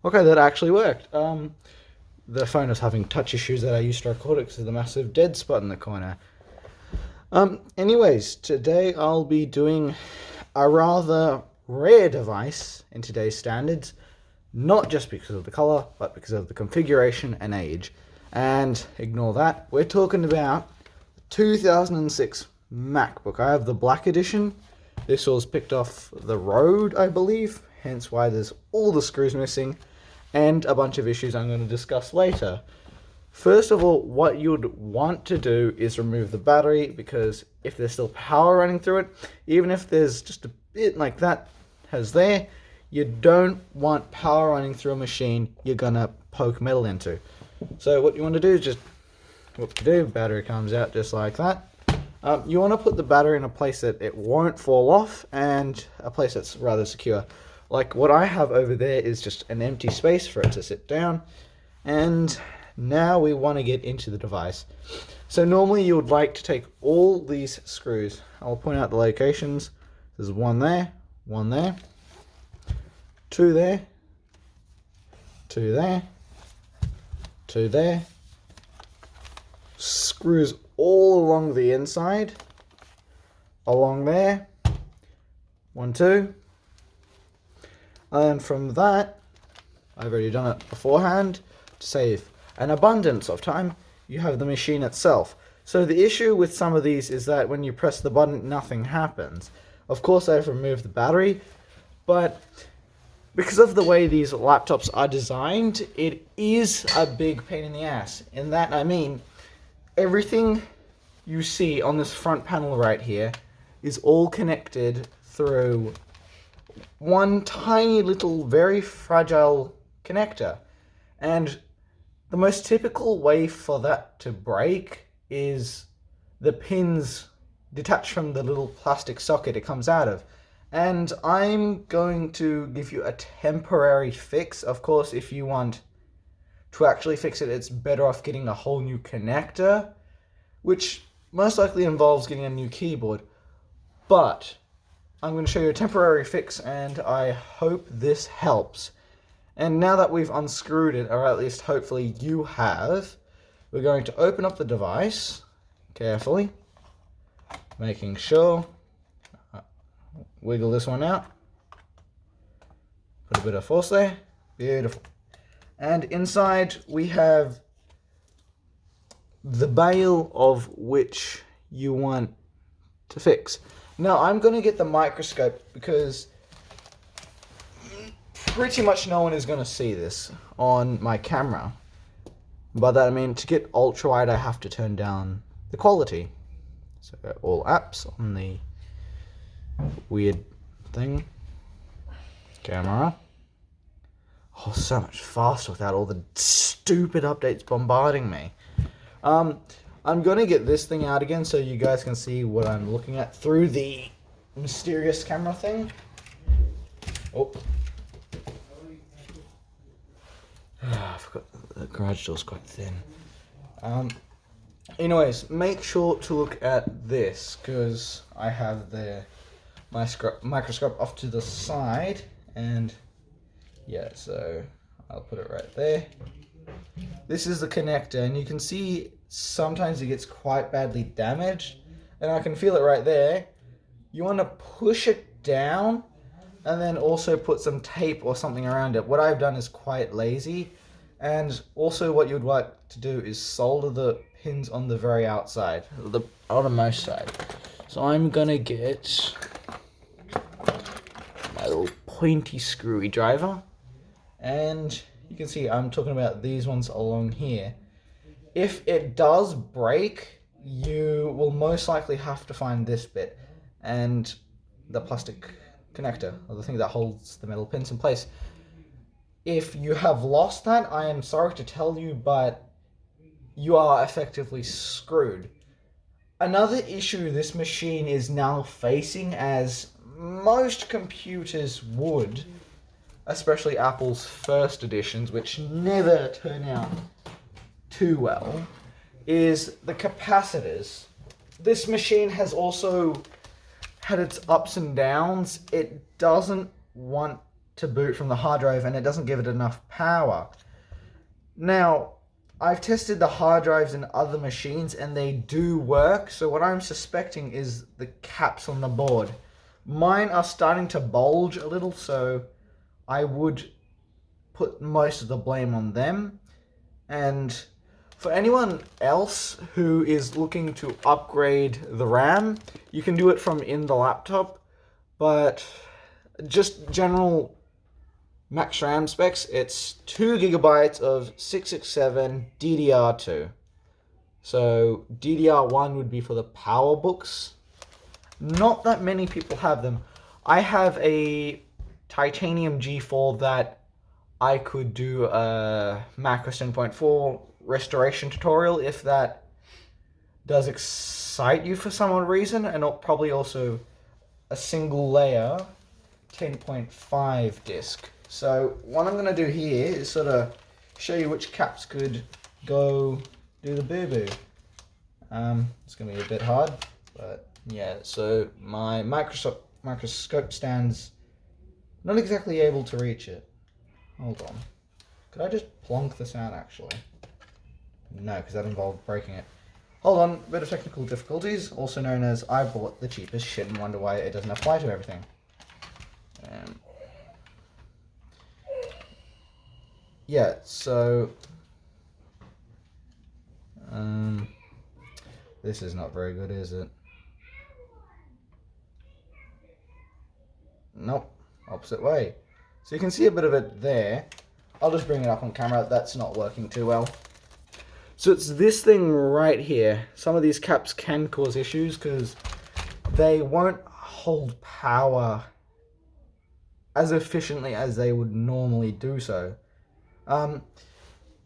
Okay, that actually worked. The phone was having touch issues that I used to record it because of the massive dead spot in the corner. Anyways, today I'll be doing a rather rare device in today's standards, not just because of the color, but because of the configuration and age. And ignore that, we're talking about 2006 MacBook. I have the black edition. This was picked off the road, I believe, hence why there's all the screws missing, and a bunch of issues I'm going to discuss later. First of all, what you'd want to do is remove the battery, because if there's still power running through it, even if there's just a bit like that has there, you don't want power running through a machine you're gonna poke metal into. So what you want to do is just, what you do, battery comes out just like that. You want to put the battery in a place that it won't fall off, and a place that's rather secure. Like what I have over there is just an empty space for it to sit down. And now we want to get into the device. So normally you would like to take all these screws. I'll point out the locations. There's one there, two there, two there, two there. Screws all along the inside, along there, 1, 2. And from that, I've already done it beforehand to save an abundance of time. You have the machine itself. So the issue with some of these is that when you press the button, nothing happens. Of course, I've removed the battery, but because of the way these laptops are designed, it is a big pain in the ass. In that, I mean, everything you see on this front panel right here is all connected through one tiny little, very fragile connector. And the most typical way for that to break is the pins detached from the little plastic socket it comes out of. And I'm going to give you a temporary fix. Of course, if you want to actually fix it, it's better off getting a whole new connector, which most likely involves getting a new keyboard. But I'm going to show you a temporary fix, and I hope this helps. And now that we've unscrewed it, or at least hopefully you have, we're going to open up the device carefully, making sure, wiggle this one out, put a bit of force there, beautiful. And inside we have the bail of which you want to fix. Now I'm going to get the microscope because pretty much no one is going to see this on my camera. By that I mean, to get ultra wide I have to turn down the quality. So all apps on the weird thing. Camera. Oh, so much faster without all the stupid updates bombarding me. I'm going to get this thing out again so you guys can see what I'm looking at through the mysterious camera thing. Oh. I forgot the garage door's quite thin. Anyways, make sure to look at this, because I have the microscope off to the side, and yeah, so I'll put it right there. This is the connector, and you can see sometimes it gets quite badly damaged, and I can feel it right there. You want to push it down, and then also put some tape or something around it. What I've done is quite lazy, and also what you'd like to do is solder the pins on the very outside, the outermost side. So I'm gonna get my little pointy screwy driver, and you can see I'm talking about these ones along here. If it does break, you will most likely have to find this bit and the plastic connector, or the thing that holds the metal pins in place. If you have lost that, I am sorry to tell you, but you are effectively screwed. Another issue this machine is now facing, as most computers would, especially Apple's first editions, which never turn out too well, is the capacitors. This machine has also had its ups and downs. It doesn't want to boot from the hard drive and it doesn't give it enough power. Now, I've tested the hard drives in other machines and they do work, so what I'm suspecting is the caps on the board. Mine are starting to bulge a little, so I would put most of the blame on them. And for anyone else who is looking to upgrade the RAM, you can do it from in the laptop, but just general max RAM specs, it's 2 gigabytes of 667 DDR2. So DDR1 would be for the power books. Not that many people have them. I have a titanium G4 that I could do a macOS 10.4 restoration tutorial if that does excite you for some reason, and probably also a single layer 10.5 disk. So what I'm going to do here is sort of show you which caps could go do the boo-boo. It's going to be a bit hard, but yeah, so my microscope stand's not exactly able to reach it. Hold on. Could I just plonk this out, actually? No, because that involved breaking it. Hold on, bit of technical difficulties, also known as I bought the cheapest shit and wonder why it doesn't apply to everything. Yeah, so this is not very good, is it? Nope, opposite way. So you can see a bit of it there. I'll just bring it up on camera. That's not working too well. So it's this thing right here. Some of these caps can cause issues because they won't hold power as efficiently as they would normally do so.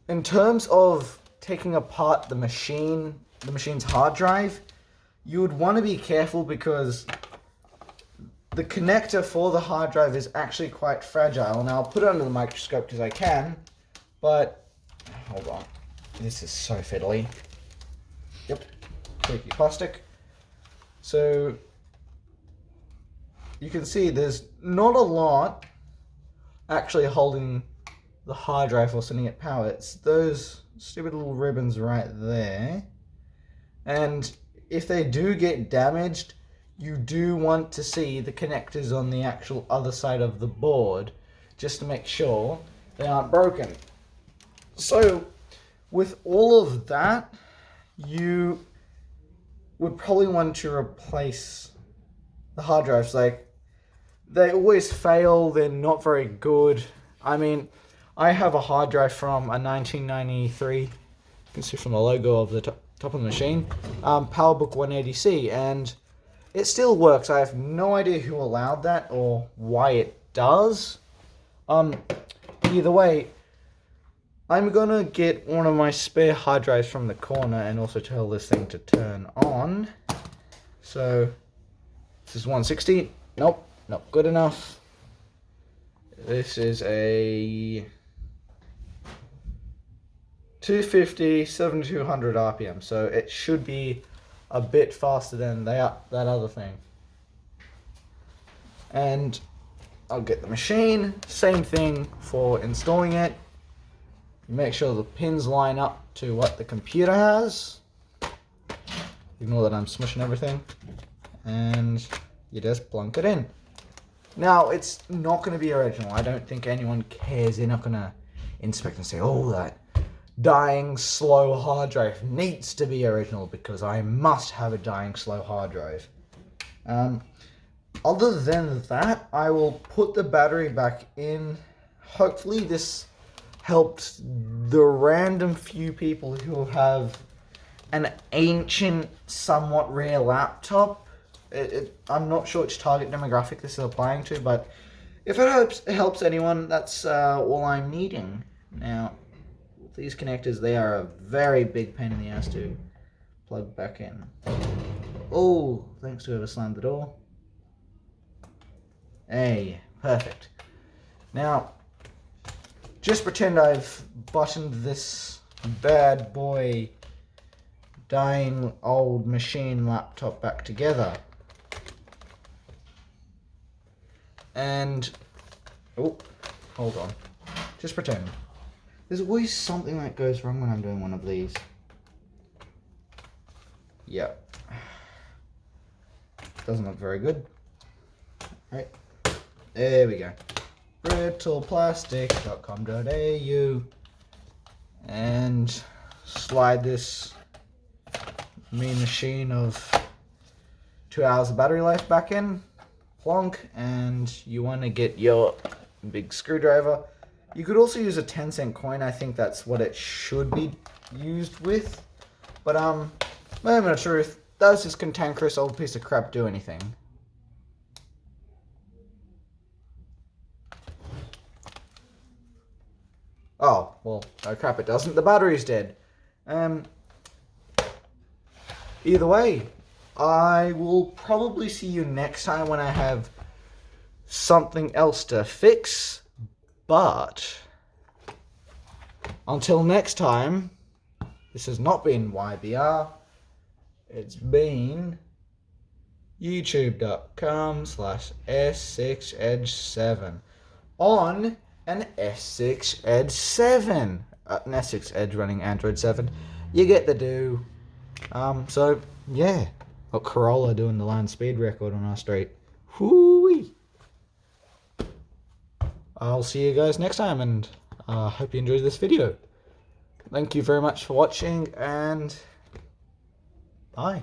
In terms of taking apart the machine's hard drive, you would want to be careful because the connector for the hard drive is actually quite fragile. Now I'll put it under the microscope because I can, but hold on. This is so fiddly. Yep, creaky plastic. So you can see there's not a lot actually holding the hard drive or sending it power. It's those stupid little ribbons right there. And if they do get damaged, you do want to see the connectors on the actual other side of the board just to make sure they aren't broken. So with all of that, you would probably want to replace the hard drives. Like, they always fail, they're not very good. I mean, I have a hard drive from a 1993, you can see from the logo of the top of the machine, PowerBook 180C, and it still works. I have no idea who allowed that or why it does. Either way, I'm gonna get one of my spare hard drives from the corner and also tell this thing to turn on. So, this is 160. Nope, not good enough. This is a 250, 7200 RPM, so it should be a bit faster than that other thing. And I'll get the machine, same thing for installing it. Make sure the pins line up to what the computer has. Ignore that I'm smushing everything. And you just plunk it in. Now, it's not going to be original. I don't think anyone cares. They're not going to inspect and say, oh, that dying slow hard drive needs to be original because I must have a dying slow hard drive. Other than that, I will put the battery back in. Hopefully this helped the random few people who have an ancient, somewhat rare laptop. I'm not sure which target demographic this is applying to, but if it helps anyone, that's all I'm needing. Now, these connectors, they are a very big pain in the ass to plug back in. Oh, thanks to whoever slammed the door. Hey, perfect. Now, just pretend I've buttoned this bad boy dying old machine laptop back together. And Oh, hold on. Just pretend. There's always something that goes wrong when I'm doing one of these. Yep. Doesn't look very good. Right. There we go. brittleplastic.com.au, and slide this mean machine of 2 hours of battery life back in. Plonk, and you want to get your big screwdriver. You could also use a 10-cent coin. I think that's what it should be used with. But moment of truth, does this cantankerous old piece of crap do anything? Oh, well, no crap, it doesn't. The battery's dead. Either way, I will probably see you next time when I have something else to fix. But until next time, this has not been YBR. It's been youtube.com/S6Edge7 on an S6 Edge 7. An S6 Edge running Android 7. You get the do. So, yeah. Got Corolla doing the land speed record on our street. Whoo-wee. I'll see you guys next time, and hope you enjoyed this video. Thank you very much for watching, and bye.